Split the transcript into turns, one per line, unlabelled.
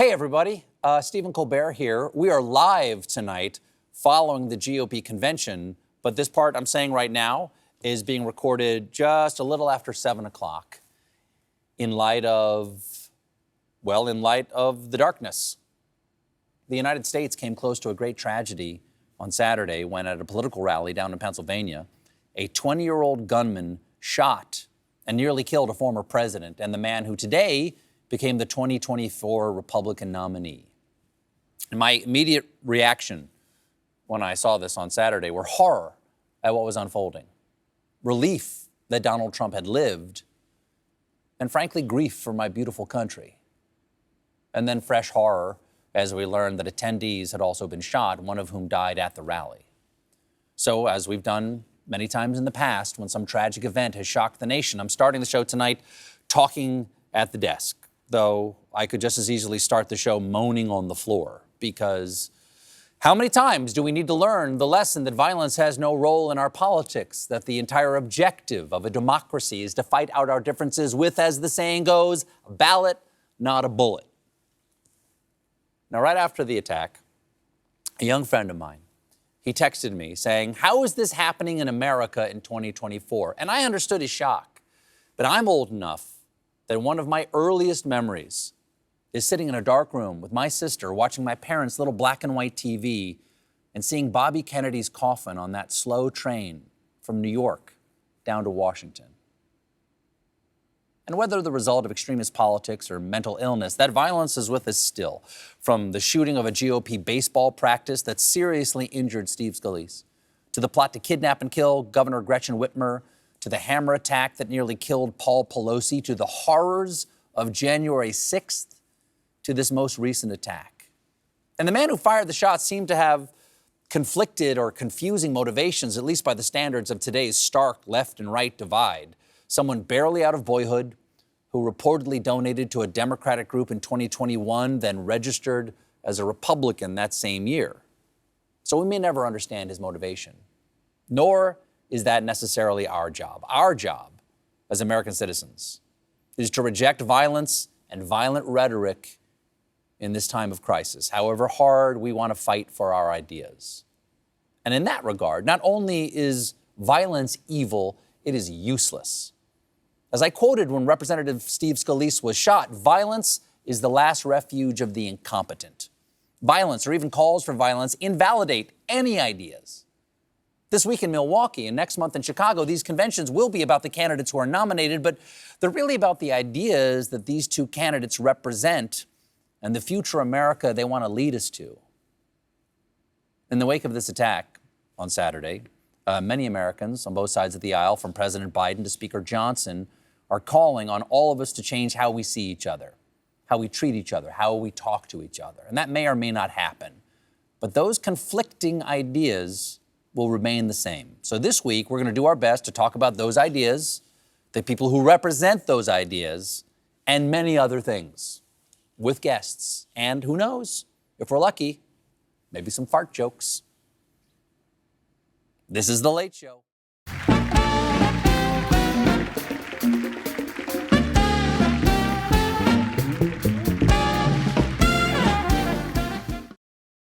Hey, everybody. Stephen Colbert here. We are live tonight following the GOP convention, but this part I'm saying right now is being recorded just a little after 7 o'clock in light of the darkness. The United States came close to a great tragedy on Saturday when, at a political rally down in Pennsylvania, a 20-year-old gunman shot and nearly killed a former president and the man who today became the 2024 Republican nominee. And my immediate reaction when I saw this on Saturday were horror at what was unfolding, relief that Donald Trump had lived, and frankly, grief for my beautiful country. And then fresh horror as we learned that attendees had also been shot, one of whom died at the rally. So, as we've done many times in the past when some tragic event has shocked the nation, I'm starting the show tonight talking at the desk, though I could just as easily start the show moaning on the floor, because how many times do we need to learn the lesson that violence has no role in our politics, that the entire objective of a democracy is to fight out our differences with, as the saying goes, a ballot, not a bullet. Now, right after the attack, a young friend of mine, he texted me saying, "How is this happening in America in 2024? And I understood his shock, but I'm old enough that one of my earliest memories is sitting in a dark room with my sister watching my parents' little black and white TV and seeing Bobby Kennedy's coffin on that slow train from New York down to Washington. And whether the result of extremist politics or mental illness, that violence is with us still. From the shooting of a GOP baseball practice that seriously injured Steve Scalise, to the plot to kidnap and kill Governor Gretchen Whitmer, to the hammer attack that nearly killed Paul Pelosi, to the horrors of January 6th, to this most recent attack. And the man who fired the shot seemed to have conflicted or confusing motivations, at least by the standards of today's stark left and right divide. Someone barely out of boyhood who reportedly donated to a Democratic group in 2021, then registered as a Republican that same year. So we may never understand his motivation, nor is that necessarily our job. Our job as American citizens is to reject violence and violent rhetoric in this time of crisis, however hard we want to fight for our ideas. And in that regard, not only is violence evil, it is useless. As I quoted when Representative Steve Scalise was shot, violence is the last refuge of the incompetent. Violence, or even calls for violence, invalidate any ideas. This week in Milwaukee and next month in Chicago, these conventions will be about the candidates who are nominated, but they're really about the ideas that these two candidates represent and the future America they want to lead us to. In the wake of this attack on Saturday, many Americans on both sides of the aisle, from President Biden to Speaker Johnson, are calling on all of us to change how we see each other, how we treat each other, how we talk to each other. And that may or may not happen. But those conflicting ideas will remain the same. So this week, we're going to do our best to talk about those ideas, the people who represent those ideas, and many other things with guests. And who knows, if we're lucky, maybe some fart jokes. This is The Late Show.